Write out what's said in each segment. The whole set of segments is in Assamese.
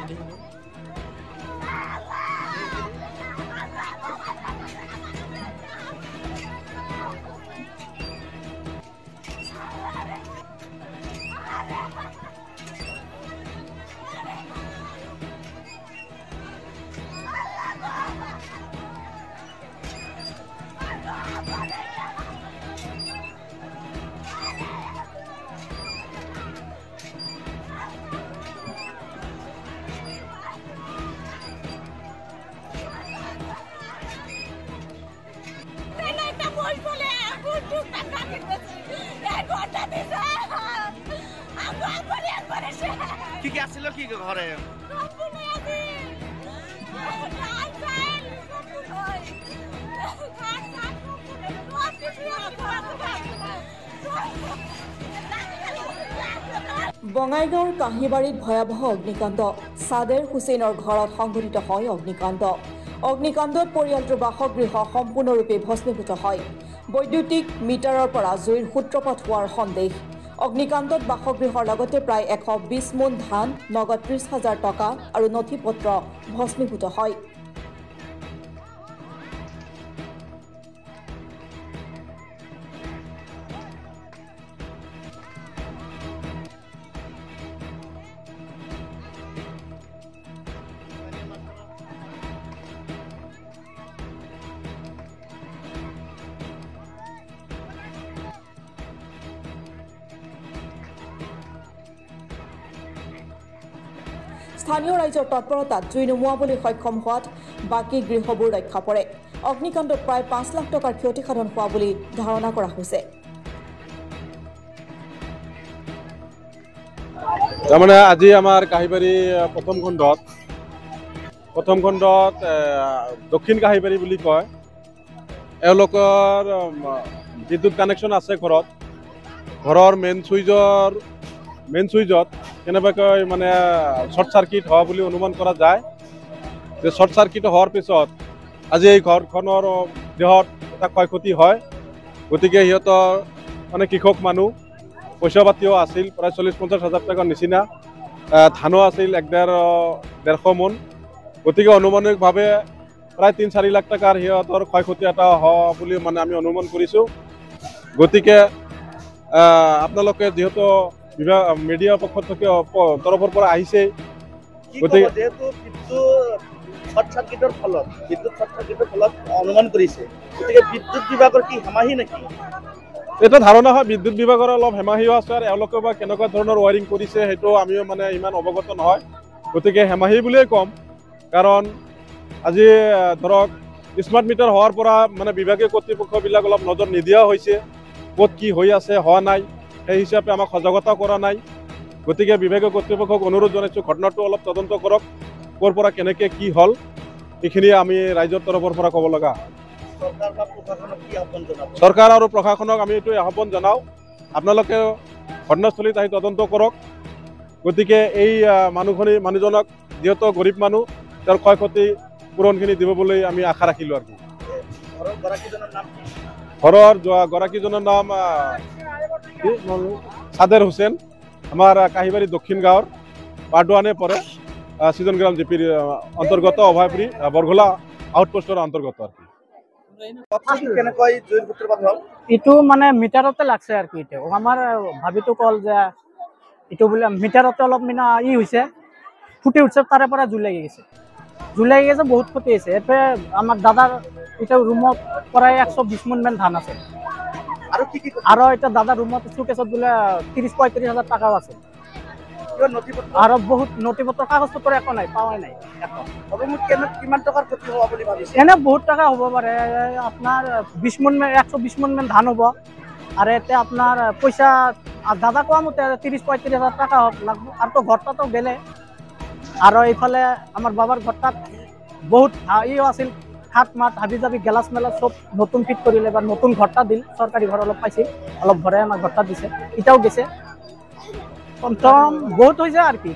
কি আছিল কি ঘৰে বঙাইগাঁৱৰ কাহিবাৰীত ভয়াৱহ অগ্নিকাণ্ড সাদেৰ হুছেইনৰ ঘৰত সংঘটিত হয় অগ্নিকাণ্ডত পৰিয়ালটোৰ বাসগৃহ সম্পূৰ্ণৰূপে ভস্মীভূত হয় বৈদ্যুতিক মিটাৰৰ পৰা জুইৰ সূত্ৰপাত হোৱাৰ সন্দেহ অগ্নিকাণ্ডত বাসগৃহৰ লগতে প্ৰায় 120 মোন ধান নগদ 30,000 টকা আৰু নথিপত্ৰ ভস্মীভূত হয় স্থানীয় ৰাইজৰ তৎপৰতাত জুই নুমুৱাবলৈ সক্ষম হোৱাত বাকী গৃহবোৰ ৰক্ষা পৰে অগ্নিকাণ্ডত প্ৰায় 5 লাখ টকাৰ ক্ষতিসাধন হোৱা বুলি ধাৰণা কৰা হৈছে তাৰমানে আজি আমাৰ কাহিবাৰী প্ৰথম খণ্ডত দক্ষিণ কাহিবাৰী বুলি কয় এওঁলোকৰ বিদ্যুৎ কানেকশ্যন আছে ঘৰৰ মেইন সুইচত কেনেবাকৈ মানে শৰ্ট সাৰ্কিট হোৱা বুলি অনুমান কৰা যায় যে শৰ্ট সাৰ্কিট হোৱাৰ পিছত আজি এই ঘৰখনৰ দেহত এটা ক্ষয়ক্ষতি হয় গতিকে সিহঁতৰ মানে কৃষক মানুহ পইচা পাতিও আছিল প্ৰায় 40-50 হাজাৰ টকাৰ নিচিনা ধানো আছিল 1.5 মোন গতিকে অনুমানিকভাৱে প্ৰায় 3-4 লাখ টকাৰ সিহঁতৰ ক্ষয়ক্ষতি এটা হোৱা বুলি মানে আমি অনুমান কৰিছোঁ গতিকে আপোনালোকে যিহেতু মিডিয়া পক্ষৰ তৰফৰ পৰা আহিছে গতিকে যেহেতু শৰ্ট সাৰ্কিটৰ ফলত অনুমান কৰিছে গতিকে বিদ্যুৎ বিভাগৰ কি হেমাহি নেকি এটা ধাৰণা হয় বিদ্যুৎ বিভাগৰ অলপ হেমাহিও আছে আৰু এওঁলোকে বা কেনেকুৱা ধৰণৰ ৱায়াৰিং কৰিছে সেইটো আমিও মানে ইমান অৱগত নহয় গতিকে হেমাহি বুলিয়েই ক'ম কাৰণ আজি ধৰক স্মাৰ্ট মিটাৰ হোৱাৰ পৰা মানে বিভাগীয় কৰ্তৃপক্ষবিলাক অলপ নজৰ নিদিয়া হৈছে ক'ত কি হৈ আছে হোৱা নাই সেই হিচাপে আমাক সজাগতা কৰা নাই গতিকে বিভাগীয় কৰ্তৃপক্ষক অনুৰোধ জনাইছোঁ ঘটনাটো অলপ তদন্ত কৰক ক'ৰ পৰা কেনেকৈ কি হ'ল এইখিনি আমি ৰাইজৰ তৰফৰ পৰা ক'ব লগা চৰকাৰ আৰু প্ৰশাসনক আমি এইটো আহ্বান জনাওঁ আপোনালোকে ঘটনাস্থলীত আহি তদন্ত কৰক গতিকে এই মানুহজনক যিহেতু গৰীব মানুহ তেওঁৰ ক্ষয়ক্ষতি পূৰণখিনি দিব বুলি আমি আশা ৰাখিলোঁ আৰু ঘৰৰ গৰাকীজনৰ নাম সাদেৰ হুছেইন আমাৰ কাহিবাৰী দক্ষিণ গাঁৱৰ পাৰ্ডৱানে পৰে সিজন গ্ৰাম জিপিৰ অন্তৰ্গত অভয়পুৰী বৰঘোলা আউটপোষ্টৰ অন্তৰ্গত আৰু এইটো মানে মিটাৰতে লাগছে আৰু কি এতিয়া আমাৰ ভাবিটো কল যে এইটো বোলে মিটাৰতে অলপ মানে হৈছে ফুটি উঠছে তাৰে পৰা জুই লাগি গেছে বহুত ক্ষতি হৈছে এতে আমাৰ দাদাৰ এটা ৰুমত প্ৰায় 120 মোন মান ধান আছে আৰু এটা দাদাৰ ৰুমত চুকেছত বোলে 30-35 হাজাৰ টকাও আছে আৰু বহুত নথিপত্ৰ কাগজ পত্ৰ একো নাই পাৱাই নাই কিমান টকাৰ ক্ষতি হোৱা বুলি ভাবিছে এনে বহুত টকা হ'ব পাৰে আপোনাৰ 120 মোন মান ধান হ'ব আৰু এতিয়া আপোনাৰ পইচা দাদা কোৱা মতে 30-35 হাজাৰ টকা লাগব আৰু তো ঘৰটাতো গেলে আৰু এইফালে আমাৰ বাবাৰ ঘৰটাত বহুত আছিল খাট মাত হাবি যাবি গেলাছ মেলা সব নতুন ফিট কৰিলে বা নতুন ঘৰটা দিল চৰকাৰী ঘৰ অলপ পাইছে অলপ ঘৰে আমাৰ ঘৰটা দিছে এটাও গেছে কম বহুত হৈছে আর কি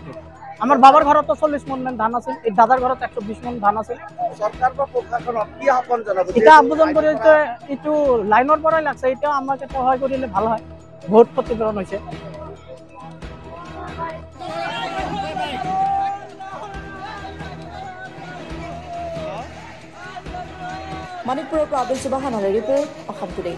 আমার বাবার ঘরত 40 মন ধান আছে এই দাদার ঘরত 120 মন ধান আছে সরকার বা প্রশাসনক কি আহ্বান জানাবো এটা আবেদন করে একটু লাইনের পরাই লাগছে এটা আমাকে সহায় করিলে ভালো হয় বহুত ক্ষতিপূরণ হয়েছে মানিকপুৰৰ পৰা আব্দুল সুবাহানৰ ৰিপৰ্ট অসম টুডে।